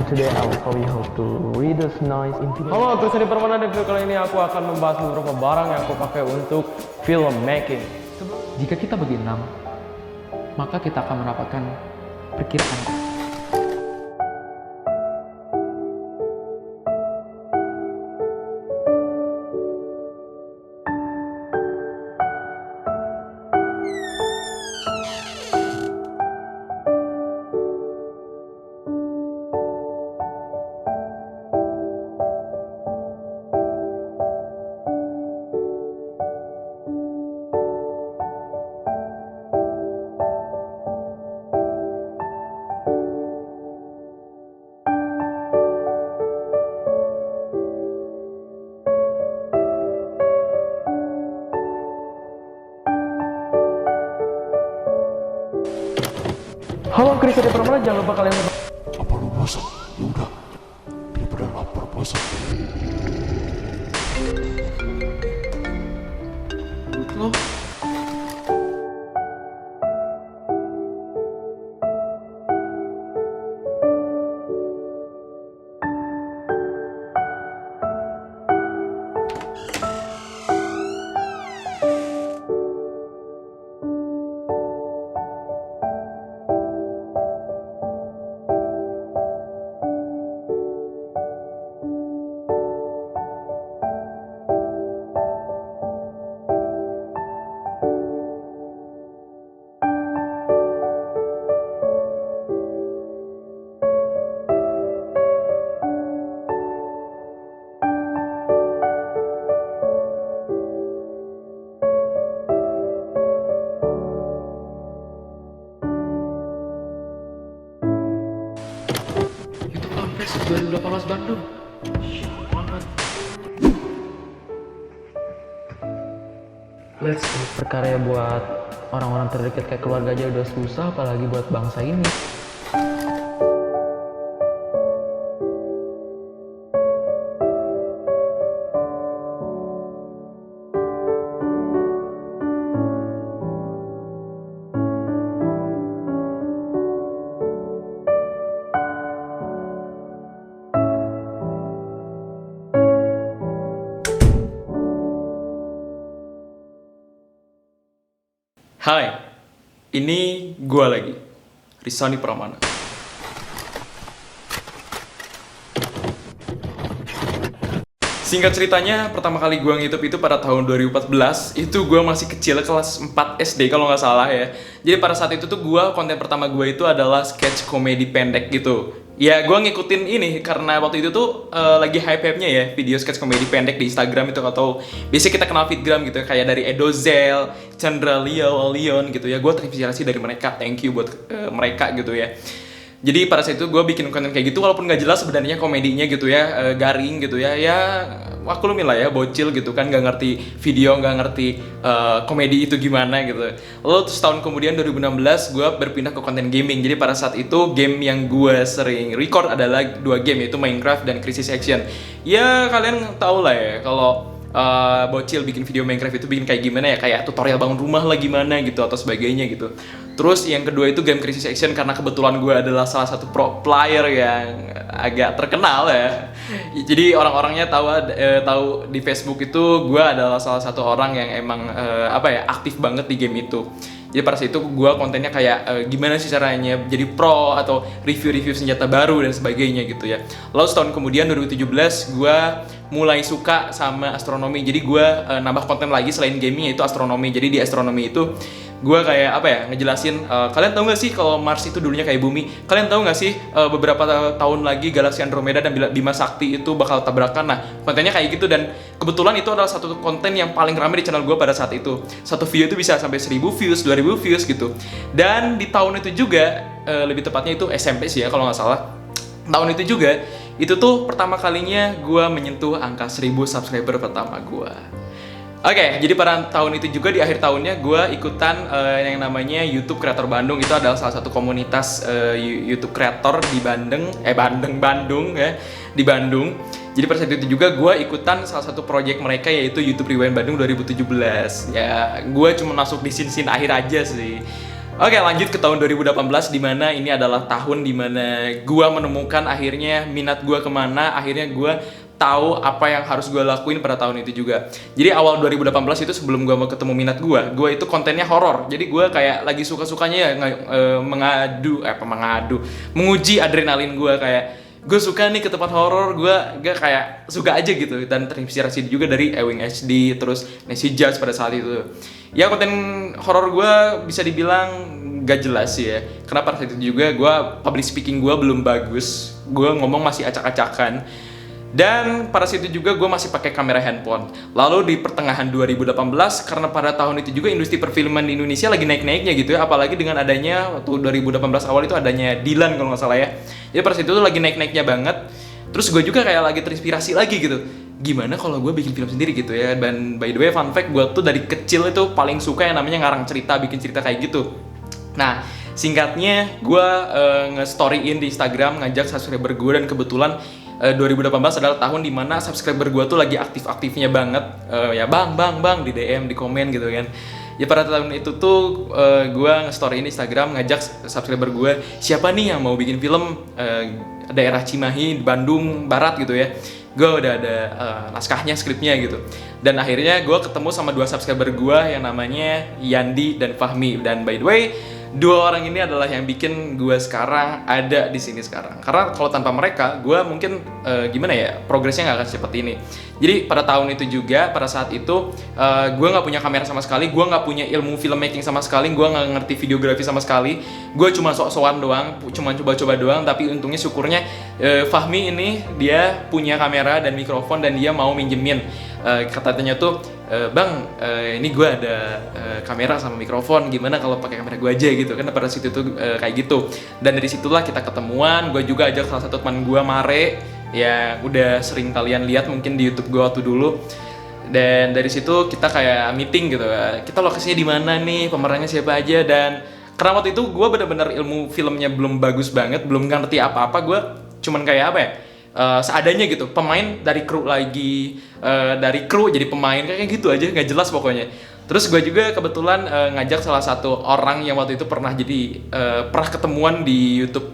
today I will show you how to reduce noise in video. Halo, untuk Seni Permana dan video kali ini aku akan membahas beberapa barang yang aku pakai untuk filmmaking. Jika kita bagi 6, maka kita akan mendapatkan perkiraan. Halo, Chris Seni Permana, jangan lupa kalian Apa lu masak? Ya udah, daripada lapar masak. Lo YouTube Fanfest 2018 Bandung. Selamat. Let's go. Berkarya buat orang-orang terdekat kayak keluarga aja udah susah, apalagi buat bangsa ini. Hai, ini gua lagi, Rizani Pramana. Singkat ceritanya, pertama kali gua nge-YouTube itu pada tahun 2014. Itu gua masih kecil, kelas 4 SD kalau nggak salah ya. Jadi pada saat itu tuh konten pertama gua itu adalah sketch komedi pendek gitu. Ya, gua ngikutin ini karena waktu itu tuh lagi hype-hype-nya ya video sketch komedi pendek di Instagram itu, atau biasanya kita kenal Fitgram gitu, kayak dari Edozel, Chandra Leon gitu ya. Gua terinspirasi dari mereka, thank you buat mereka gitu ya. Jadi pada saat itu gue bikin konten kayak gitu, walaupun gak jelas sebenarnya komedinya gitu ya, garing gitu ya. Ya maklumin lah ya, bocil gitu kan, gak ngerti video, gak ngerti komedi itu gimana gitu. Lalu terus tahun kemudian 2016 gue berpindah ke konten gaming. Jadi pada saat itu game yang gue sering record adalah 2 game, yaitu Minecraft dan Crisis Action. Ya kalian tau lah ya kalau bocil bikin video Minecraft itu bikin kayak gimana ya, kayak tutorial bangun rumah lah gimana gitu atau sebagainya gitu. Terus yang kedua itu game Crisis Action, karena kebetulan gue adalah salah satu pro player yang agak terkenal ya. Jadi orang-orangnya tahu di Facebook itu gue adalah salah satu orang yang emang aktif banget di game itu. Jadi pada saat itu gue kontennya kayak gimana sih caranya jadi pro atau review-review senjata baru dan sebagainya gitu ya. Lalu setahun kemudian 2017 gue mulai suka sama astronomi. Jadi gue nambah konten lagi selain gaming, yaitu astronomi. Jadi di astronomi itu gue kayak ngejelasin, kalian tahu nggak sih kalau Mars itu dulunya kayak bumi? Kalian tahu nggak sih beberapa tahun lagi galaksi Andromeda dan Bima Sakti itu bakal tabrakan? Nah, kontennya kayak gitu, dan kebetulan itu adalah satu konten yang paling ramai di channel gue pada saat itu. Satu video itu bisa sampai 1000 views, 2000 views gitu. Dan di tahun itu juga, lebih tepatnya itu SMP sih ya kalau nggak salah. Tahun itu juga, itu tuh pertama kalinya gue menyentuh angka 1000 subscriber pertama gue. Oke, jadi pada tahun itu juga di akhir tahunnya gue ikutan yang namanya YouTube Creator Bandung. Itu adalah salah satu komunitas YouTube Creator di Bandung ya, di Bandung. Jadi pada saat itu juga gue ikutan salah satu project mereka, yaitu YouTube Rewind Bandung 2017. Ya, gue cuma masuk di scene akhir aja sih. Oke, lanjut ke tahun 2018, di mana ini adalah tahun di mana gua menemukan akhirnya minat gua kemana, akhirnya gua tahu apa yang harus gua lakuin pada tahun itu juga. Jadi awal 2018 itu sebelum gua mau ketemu minat gua itu kontennya horor. Jadi gua kayak lagi suka-sukanya ya menguji adrenalin gua, kayak gue suka nih ke tempat horor, gue kayak suka aja gitu, dan terinspirasi juga dari Ewing HD, terus Nancy Judge pada saat itu. Ya konten horor gue bisa dibilang gak jelas sih ya, karena pada saat itu juga gue public speaking gue belum bagus, gue ngomong masih acak-acakan. Dan pada situ juga gue masih pakai kamera handphone. Lalu di pertengahan 2018, karena pada tahun itu juga industri perfilman di Indonesia lagi naik-naiknya gitu ya, apalagi dengan adanya waktu 2018 awal itu adanya Dilan kalau nggak salah ya. Jadi pada situ tuh lagi naik-naiknya banget. Terus gue juga kayak lagi terinspirasi lagi gitu. Gimana kalau gue bikin film sendiri gitu ya. Dan by the way, fun fact, gue tuh dari kecil itu paling suka yang namanya ngarang cerita, bikin cerita kayak gitu. Nah, singkatnya gue nge-storyin di Instagram, ngajak subscriber gue, dan kebetulan 2018 adalah tahun dimana subscriber gue tuh lagi aktif-aktifnya banget, ya bang di DM, di komen gitu kan. Ya pada tahun itu tuh gue nge-story di Instagram, ngajak subscriber gue, siapa nih yang mau bikin film daerah Cimahi, Bandung Barat gitu ya. Gue udah ada naskahnya, skripnya gitu. Dan akhirnya gue ketemu sama 2 subscriber gue yang namanya Yandi dan Fahmi. Dan by the way, 2 orang ini adalah yang bikin gue sekarang ada di sini sekarang. Karena kalau tanpa mereka, gue mungkin gimana ya, progresnya nggak akan secepat ini. Jadi pada tahun itu juga, pada saat itu gue nggak punya kamera sama sekali, gue nggak punya ilmu filmmaking sama sekali, gue nggak ngerti videografi sama sekali. Gue cuma sok-sokan doang, cuma coba-coba doang. Tapi untungnya, syukurnya Fahmi ini dia punya kamera dan mikrofon, dan dia mau minjemin. Katanya tuh, bang, ini gue ada kamera sama mikrofon, gimana kalau pakai kamera gue aja gitu kan. Pada situ tuh kayak gitu. Dan dari situlah kita ketemuan. Gue juga ajak salah satu teman gue, Mare, ya udah sering kalian lihat mungkin di YouTube gue waktu dulu. Dan dari situ kita kayak meeting gitu, kita lokasinya di mana nih, pemerannya siapa aja. Dan karena waktu itu gue benar-benar ilmu filmnya belum bagus banget, belum ngerti apa-apa, gue cuman kayak apa ya, seadanya gitu, pemain dari kru lagi, dari kru jadi pemain, kayak gitu aja, nggak jelas pokoknya. Terus gue juga kebetulan ngajak salah satu orang yang waktu itu pernah ketemuan di YouTube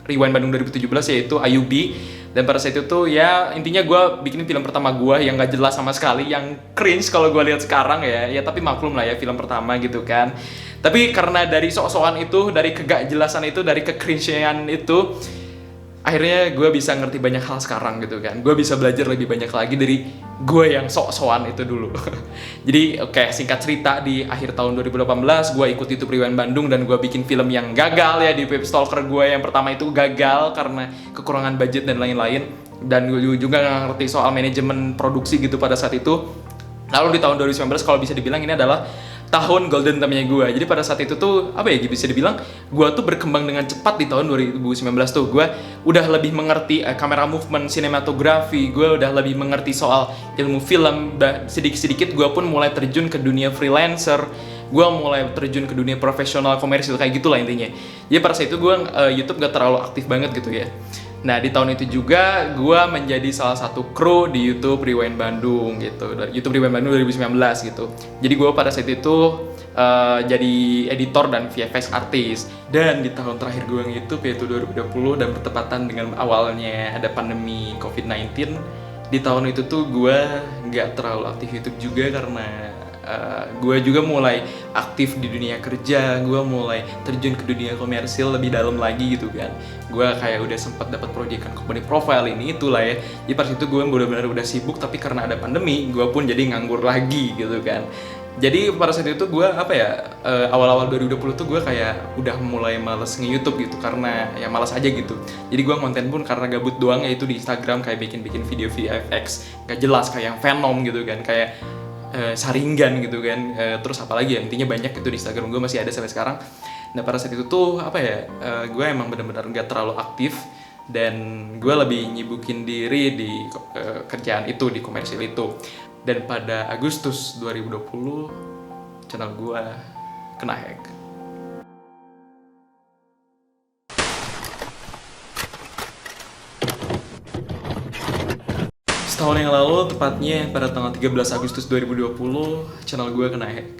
Rewind Bandung 2017, yaitu Ayubi. Dan pada saat itu ya intinya gue bikin film pertama gue yang gak jelas sama sekali, yang cringe kalau gue lihat sekarang ya tapi maklum lah ya, film pertama gitu kan. Tapi karena dari sok-sokan itu, dari kegak jelasan itu, dari kecringean itu, akhirnya gue bisa ngerti banyak hal sekarang gitu kan. Gue bisa belajar lebih banyak lagi dari gue yang sok-sokan itu dulu. Jadi oke, singkat cerita, di akhir tahun 2018 gue ikut YouTube Rewind Bandung, dan gue bikin film yang gagal ya. Di Web Stalker gue yang pertama itu gagal karena kekurangan budget dan lain-lain. Dan gue juga gak ngerti soal manajemen produksi gitu pada saat itu. Lalu di tahun 2019 kalau bisa dibilang ini adalah tahun golden time-nya gue. Jadi pada saat itu tuh apa ya, bisa dibilang gue tuh berkembang dengan cepat. Di tahun 2019 tuh gue udah lebih mengerti kamera movement, sinematografi, gue udah lebih mengerti soal ilmu film. Sedikit-sedikit gue pun mulai terjun ke dunia freelancer, gue mulai terjun ke dunia profesional komersil, kayak gitulah intinya. Jadi pada saat itu gue YouTube gak terlalu aktif banget gitu ya. Nah di tahun itu juga gue menjadi salah satu kru di YouTube Rewind Bandung gitu, YouTube Rewind Bandung 2019 gitu. Jadi gue pada saat itu jadi editor dan VFX artist. Dan di tahun terakhir gue nge-YouTube yaitu 2020, dan bertepatan dengan awalnya ada pandemi COVID-19. Di tahun itu tuh gue nggak terlalu aktif YouTube juga, karena gue juga mulai aktif di dunia kerja, gue mulai terjun ke dunia komersil lebih dalam lagi gitu kan. Gue kayak udah sempat dapat proyekan company profile ini itulah ya. Jadi pas itu gue benar-benar udah sibuk, tapi karena ada pandemi gue pun jadi nganggur lagi gitu kan. Jadi pada saat itu gue awal-awal 2020 tuh gue kayak udah mulai males nge-YouTube gitu, karena ya malas aja gitu. Jadi gue konten pun karena gabut doang, yaitu di Instagram kayak bikin video VFX gak jelas kayak yang Venom gitu kan, kayak Saringan gitu kan, terus apalagi ya, intinya banyak itu di Instagram gue, masih ada sampai sekarang. Nah pada saat itu tuh gue emang benar-benar gak terlalu aktif, dan gue lebih nyibukin diri di kerjaan itu, di komersil itu. Dan pada Agustus 2020 channel gue kena hack. Setahun yang lalu, tepatnya pada tanggal 13 Agustus 2020, channel gue kena hack.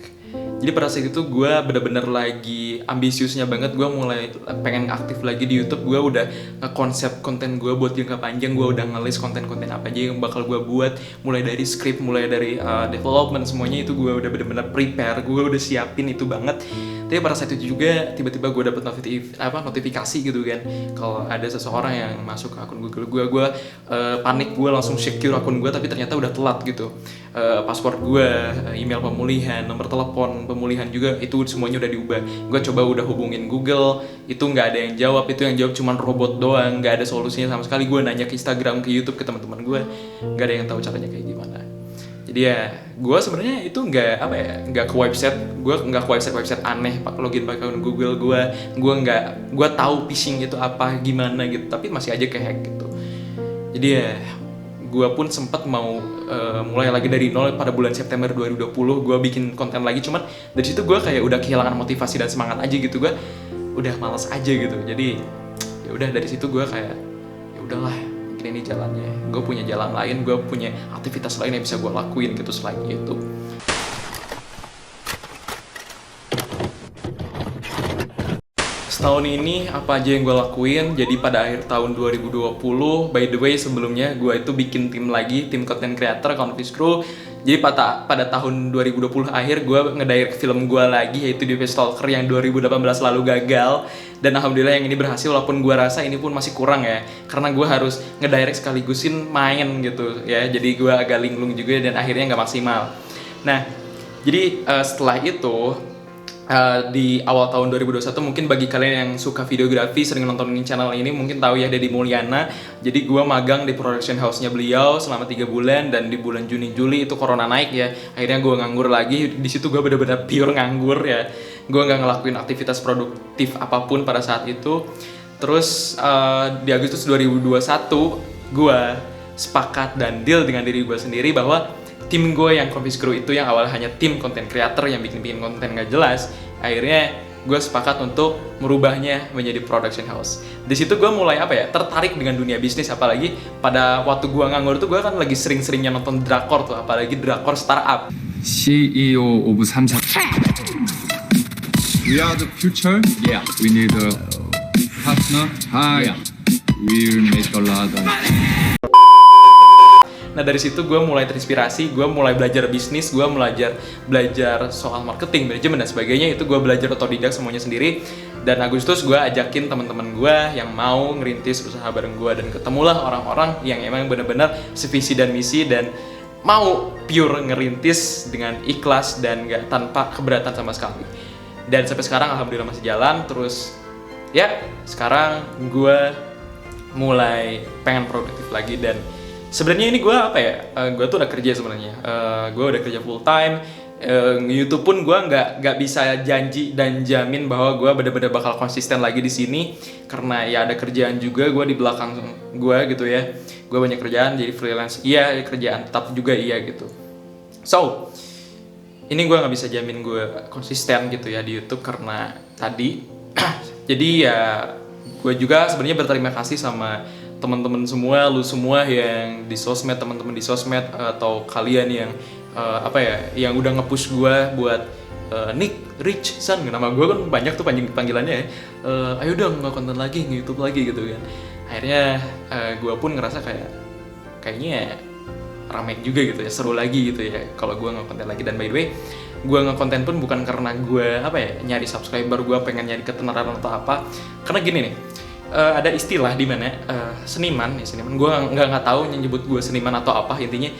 Jadi pada saat itu gue bener-bener lagi ambisiusnya banget, gue mulai pengen aktif lagi di YouTube. Gue udah ngekonsep konten gue buat jangka panjang, gue udah ngelis konten-konten apa aja yang bakal gue buat, mulai dari script, mulai dari development, semuanya itu gue udah bener-bener prepare, gue udah siapin itu banget. Tapi pada saat itu juga tiba-tiba gue dapet notifikasi gitu kan, kalau ada seseorang yang masuk ke akun Google gue panik, gue langsung secure akun gue, tapi ternyata udah telat gitu. Password gue, email pemulihan, nomor telepon pemulihan juga, itu semuanya udah diubah. Gue coba udah hubungin Google, itu nggak ada yang jawab, itu yang jawab cuman robot doang, nggak ada solusinya sama sekali. Gue nanya ke Instagram, ke YouTube, ke teman-teman gue, nggak ada yang tahu caranya kayak gimana. Jadi ya, gue sebenarnya itu nggak ke website, gue nggak ke website aneh, pak login pakai akun Google gue tahu phishing itu apa gimana gitu, tapi masih aja kehack gitu. Jadi ya, gue pun sempat mau mulai lagi dari nol pada bulan September 2020, gue bikin konten lagi, cuman dari situ gue kayak udah kehilangan motivasi dan semangat aja gitu, gue udah malas aja gitu. Jadi ya udah dari situ gue kayak ya udahlah, ini jalannya, gue punya jalan lain, gue punya aktivitas lain yang bisa gue lakuin gitu selain itu. Setahun ini apa aja yang gue lakuin? Jadi pada akhir tahun 2020, by the way sebelumnya gue itu bikin tim lagi, tim content creator Confis Crew. Jadi pada tahun 2020 akhir gue ngedirect film gue lagi, yaitu The Stalker yang 2018 lalu gagal. Dan alhamdulillah yang ini berhasil, walaupun gue rasa ini pun masih kurang ya, karena gue harus ngedirect sekaligusin main gitu ya. Jadi gue agak linglung juga dan akhirnya nggak maksimal. Nah, jadi setelah itu di awal tahun 2021, mungkin bagi kalian yang suka videografi, sering nontonin channel ini, mungkin tahu ya Deddy Mulyana. Jadi gue magang di production house-nya beliau selama 3 bulan, dan di bulan Juni-Juli itu corona naik ya. Akhirnya gue nganggur lagi. Di situ gue benar-benar pure nganggur ya. Gue nggak ngelakuin aktivitas produktif apapun pada saat itu. Terus di Agustus 2021 gue sepakat dan deal dengan diri gue sendiri bahwa tim gue yang Confis Crew itu, yang awalnya hanya tim content creator yang bikin konten gak jelas, akhirnya gue sepakat untuk merubahnya menjadi production house. Di situ gue mulai tertarik dengan dunia bisnis, apalagi pada waktu gue nganggur tuh gue kan lagi sering-seringnya nonton drakor tuh, apalagi drakor startup. CEO of Samsung. We are the future. Yeah. We need a partner. Hi. Yeah. We'll make a lot of. Nah dari situ gue mulai terinspirasi, gue mulai belajar bisnis, gue belajar soal marketing, manajemen dan sebagainya. Itu gue belajar otodidak semuanya sendiri. Dan Agustus gue ajakin teman-teman gue yang mau ngerintis usaha bareng gue, dan ketemulah orang-orang yang emang benar-benar sevisi dan misi dan mau pure ngerintis dengan ikhlas dan gak tanpa keberatan sama sekali. Dan sampai sekarang alhamdulillah masih jalan. Terus ya sekarang gue mulai pengen produktif lagi. Dan sebenarnya ini gue gue tuh udah kerja sebenarnya. Gue udah kerja full time. YouTube pun gue nggak bisa janji dan jamin bahwa gue bener-bener bakal konsisten lagi di sini, karena ya ada kerjaan juga gue di belakang gue gitu ya. Gue banyak kerjaan, jadi freelance iya, kerjaan tetap juga iya gitu. So ini gue nggak bisa jamin gue konsisten gitu ya di YouTube karena tadi. Jadi ya gue juga sebenarnya berterima kasih sama teman-teman semua, lu semua yang di sosmed, teman-teman di sosmed, atau kalian yang yang udah nge-push gue buat Nick, Rich, San, nama gue kan banyak tuh panggilannya ya. Ayo dong nggak konten lagi, nge-YouTube lagi gitu kan. Akhirnya gue pun ngerasa kayaknya rame juga gitu ya, seru lagi gitu ya kalau gue nge-konten lagi. Dan by the way, gue nge-konten pun bukan karena gue nyari subscriber, gue pengen nyari ketenaran atau apa. Karena gini nih, ada istilah di mana seniman gue nggak tahu nyebut gue seniman atau apa, intinya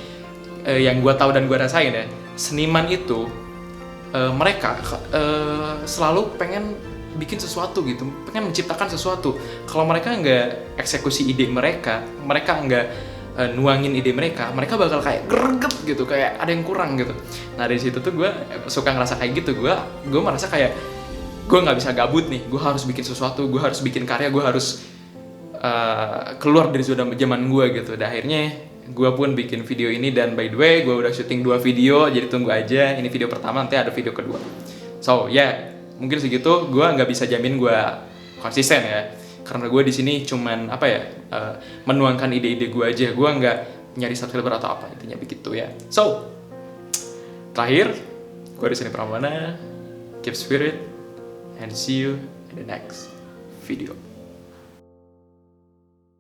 yang gue tahu dan gue rasain ya, seniman itu mereka selalu pengen bikin sesuatu gitu, pengen menciptakan sesuatu. Kalau mereka nggak eksekusi ide mereka nggak nuangin ide mereka bakal kayak greget gitu, kayak ada yang kurang gitu. Nah dari situ tuh gue suka ngerasa kayak gitu, gue merasa kayak gue nggak bisa gabut nih, gue harus bikin sesuatu, gue harus bikin karya, gue harus keluar dari zona zaman gue gitu. Dan akhirnya gue pun bikin video ini, dan by the way gue udah syuting 2 video, jadi tunggu aja, ini video pertama, nanti ada video kedua. So mungkin segitu. Gue nggak bisa jamin gue konsisten ya, karena gue di sini cuman menuangkan ide-ide gue aja, gue nggak nyari subscriber atau apa, intinya begitu ya. So terakhir, Gue di sini Pramana, keep spirit, and see you in the next video.